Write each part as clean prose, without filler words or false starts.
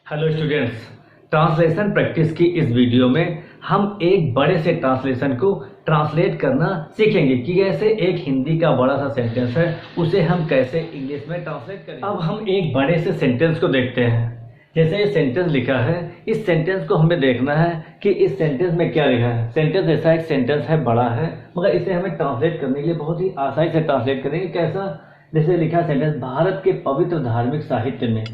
Hello students, translation practice की इस video में हम एक बड़े से ट्रांसलेशन को ट्रांसलेट करना सीखेंगे कि कैसे एक हिंदी का बड़ा सा सेंटेंस है उसे हम कैसे इंग्लिश में ट्रांसलेट करें। अब हम एक बड़े से सेंटेंस को देखते हैं। जैसे ये सेंटेंस लिखा है, इस सेंटेंस को हमें देखना है कि इस सेंटेंस में क्या लिखा है। सेंटेंस ऐसा एक सेंटेंस है, बड़ा है, मगर इसे हमें ट्रांसलेट करने के लिए बहुत ही आसानी से ट्रांसलेट करेंगे। कैसा? जैसे लिखा है सेंटेंस, भारत के पवित्र धार्मिक साहित्य में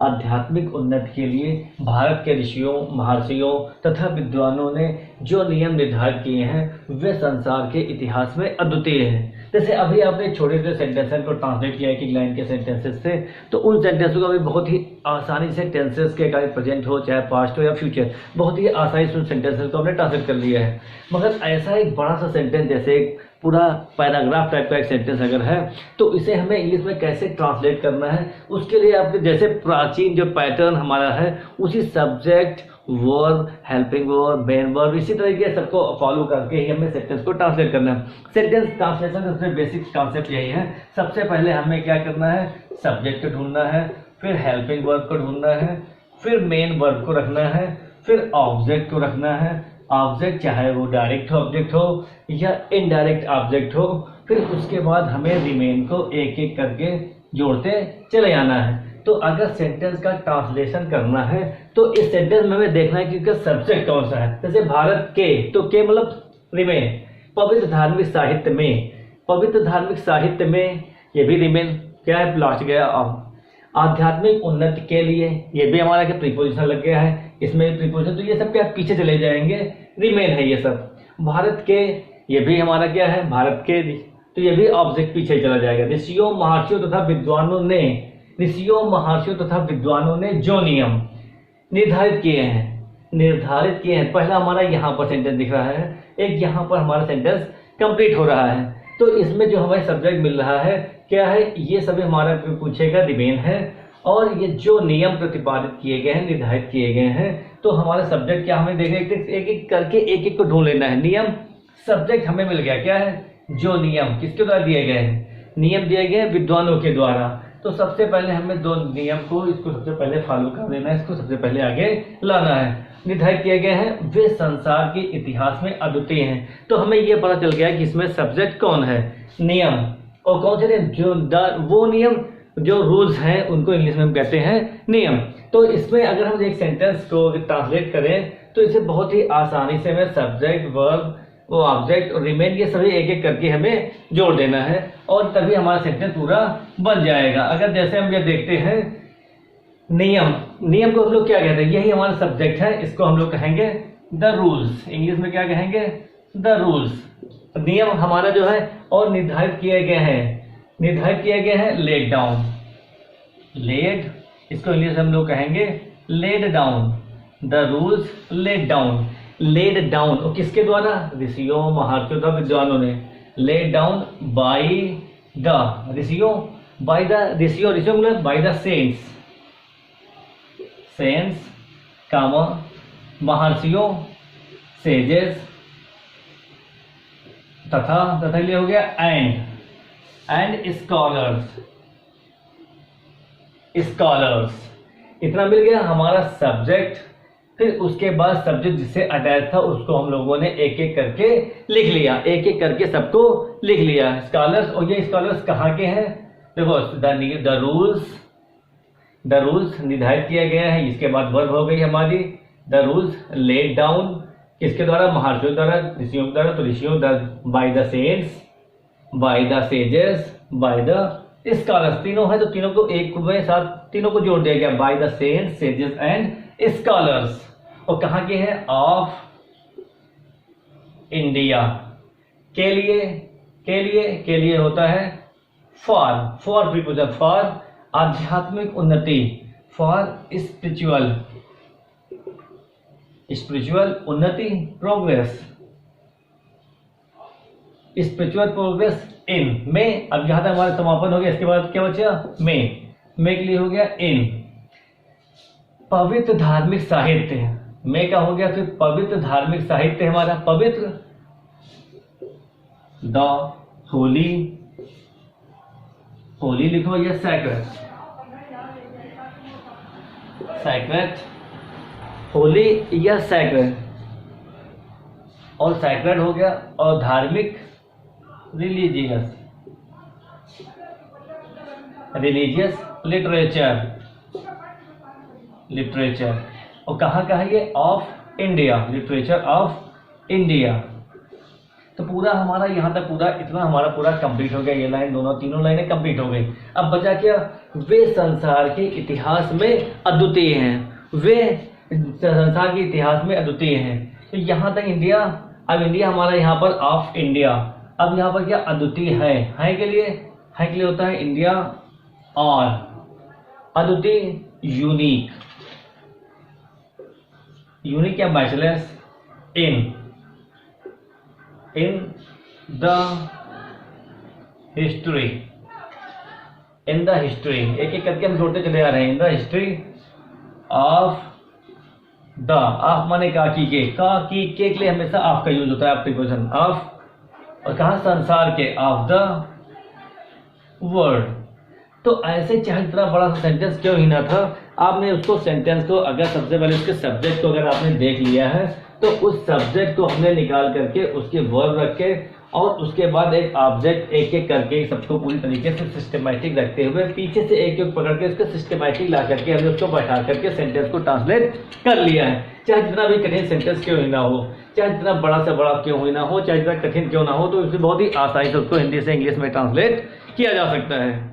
आध्यात्मिक उन्नति के लिए भारत के ऋषियों, महर्षियों तथा विद्वानों ने जो नियम निर्धारित किए हैं वे संसार के इतिहास में अद्वितीय हैं। जैसे अभी आपने छोटे छोटे सेंटेंसेस को ट्रांसलेट किया एक लाइन के सेंटेंसेस से, तो उन सेंटेंसों को अभी बहुत ही आसानी से टेंसेस के चाहे प्रेजेंट हो चाहे पास्ट हो या फ्यूचर, बहुत ही आसानी से उन सेंटेंसेस को हमने ट्रांसलेट कर लिया है। मगर ऐसा एक बड़ा सा सेंटेंस, जैसे एक पूरा पैराग्राफ टाइप का एक सेंटेंस अगर है, तो इसे हमें इंग्लिश में कैसे ट्रांसलेट करना है, उसके लिए आपके जैसे प्राचीन जो पैटर्न हमारा है उसी subject, verb, helping verb, main verb, इसी तरीके सबको फॉलो करके ही हमें सेंटेंस को ट्रांसलेट करना है। सेंटेंस ट्रांसलेशन का सबसे बेसिक कॉन्सेप्ट यही है। सबसे पहले हमें क्या करना है, सब्जेक्ट को ढूंढना है, फिर हेल्पिंग वर्ब को ढूंढना है, फिर मेन वर्ब को रखना है, फिर ऑब्जेक्ट को रखना है। ऑब्जेक्ट चाहे वो डायरेक्ट ऑब्जेक्ट हो या इनडायरेक्ट ऑब्जेक्ट हो। फिर उसके बाद हमें रिमेन को एक एक करके जोड़ते चले जाना है। तो अगर सेंटेंस का ट्रांसलेशन करना है तो इस सेंटेंस में हमें देखना है कि इसका सब्जेक्ट कौन सा है। जैसे भारत के, तो के मतलब रिमेन, पवित्र धार्मिक साहित्य में, पवित्र धार्मिक साहित्य में, ये भी रिमेन क्या है, लास्ट गया। आध्यात्मिक उन्नति के लिए, ये भी हमारा क्या प्रीपोजिशन लग गया है, इसमें प्रीपोजिशन, तो ये सब क्या पीछे चले जाएंगे, रिमेन है ये सब। भारत के, ये भी हमारा क्या है, भारत के, तो ये भी ऑब्जेक्ट पीछे चला जाएगा। ऋषियों, महर्षियों तथा विद्वानों ने, ऋषियों, महर्षियों तथा विद्वानों ने जो नियम निर्धारित किए हैं, पहला हमारा यहाँ पर सेंटेंस दिख रहा है, एक यहाँ पर हमारा सेंटेंस कंप्लीट हो रहा है। तो इसमें जो हमें सब्जेक्ट मिल रहा है क्या है, ये सभी हमारा पूछेगा रिमेन है, और ये जो नियम प्रतिपादित किए गए हैं, निर्धारित किए गए हैं, तो हमारा सब्जेक्ट क्या, हमें देखिए एक एक करके एक एक को ढूंढ लेना है। नियम, सब्जेक्ट हमें मिल गया, क्या है, जो नियम किसके द्वारा दिए गए हैं, नियम दिए गए विद्वानों के द्वारा। तो सबसे पहले हमें दो नियम को, इसको सबसे पहले फॉलो कर लेना है, इसको सबसे पहले आगे लाना है। निर्धारित किए गए हैं, वे संसार के इतिहास में अद्वितीय हैं। तो हमें यह पता चल गया कि इसमें सब्जेक्ट कौन है, नियम, और कौन से नियम, जो वो नियम जो रूल्स हैं उनको इंग्लिश में हम कहते हैं नियम। तो इसमें अगर हम एक सेंटेंस को ट्रांसलेट करें तो इसे बहुत ही आसानी से हमें सब्जेक्ट, वर्ब, वो ऑब्जेक्ट और रिमेन, ये सभी एक एक करके हमें जोड़ देना है और तभी हमारा सेंटेंस पूरा बन जाएगा। अगर जैसे हम ये देखते हैं नियम, नियम को हम लोग क्या कहते हैं, यही हमारा सब्जेक्ट है, इसको हम लोग कहेंगे द रूल्स। इंग्लिश में क्या कहेंगे, द रूल्स। नियम हमारा जो है और निर्धारित किए गए हैं लेड डाउन, लेड, इसको इंग्लिश हम लोग कहेंगे laid down. The rules laid down, laid down, और किसके द्वारा, ऋषियों, महर्षियों तथा विद्वानों ने। लेड डाउन बाई द ऋषियों, बाई द ऋषियों, ऋषियों मतलब by the saints, saints comma, महर्षियों, सेजेस, तथा लिए हो गया एंड स्कॉलर्स, इतना मिल गया हमारा सब्जेक्ट। फिर उसके बाद सब्जेक्ट जिससे अटैच था उसको हम लोगों ने एक एक करके लिख लिया, एक एक करके सबको लिख लिया, स्कॉलर्स। और ये स्कॉलर्स कहाँ के हैं, देखो द रूल्स निर्धारित किया गया है, इसके बाद वर्ब हो गई हमारी द रूल्स, लेड डाउन किसके द्वारा, महर्षियों द्वारा, ऋषियों द्वारा, तो ऋषियों by the saints, by the sages, by the scholars, तीनों है तो तीनों को एक में साथ तीनों को जोड़ दिया गया, by the saints, sages and scholars. और कहाँ के हैं, ऑफ इंडिया। के लिए होता है फॉर प्रीपोजिशन, फॉर आध्यात्मिक उन्नति, फॉर स्पिरिचुअल उन्नति, प्रोग्रेस, स्पिरिचुअल प्रोग्रेस इन में। अब यहां तक हमारा समापन हो गया, इसके बाद क्या बचा, में के लिए हो गया इन। पवित्र धार्मिक साहित्य, में का हो गया, फिर पवित्र धार्मिक साहित्य हमारा, पवित्र, द होली लिखो या सैक्रेड, सैक्रेड, होली या सैक्रेड, और सैक्रेड हो गया, और धार्मिक रिलीजियस, रिलीजियस लिटरेचर, लिटरेचर, और कहाँ का है ये, of India, literature of India. तो पूरा हमारा यहाँ तक पूरा इतना हमारा पूरा कंप्लीट हो गया, ये लाइन दोनों तीनों लाइनें कंप्लीट हो गई। अब बचा क्या, वे संसार के इतिहास में अद्वितीय हैं, वे संसार के इतिहास में अद्वितीय हैं। तो यहाँ तक इंडिया, अब इंडिया हमारा यहाँ पर ऑफ इंडिया, अब यहाँ पर क्या अद्वितीय है के लिए, है के लिए होता है इंडिया, और अद्वितीय यूनिक, यूनिक या matchless in the history, in the history, एक एक करके हम जोड़ते चले आ रहे हैं, in the history of the, of माने का के लिए हमेशा ऑफ का यूज होता है, प्रीपोजिशन ऑफ, और कहा संसार के, ऑफ द वर्ल्ड। तो ऐसे चाहे इतना बड़ा सा सेंटेंस क्यों ही ना था, आपने उसको सेंटेंस को अगर सबसे पहले उसके सब्जेक्ट को अगर आपने देख लिया है तो उस सब्जेक्ट को हमने निकाल करके उसके वर्ब रख के और उसके बाद एक ऑब्जेक्ट एक एक करके सबको पूरी तरीके से सिस्टमैटिक रखते हुए पीछे से एक एक पकड़ के उसको सिस्टमैटिक ला करके हमने उसको बैठा करके सेंटेंस को ट्रांसलेट कर लिया है। चाहे जितना भी कठिन सेंटेंस क्यों ही ना हो, चाहे जितना बड़ा से बड़ा क्यों ही ना हो, चाहे जितना कठिन क्यों ना हो, तो उसे बहुत ही आसानी से उसको हिंदी से इंग्लिश में ट्रांसलेट किया जा सकता है।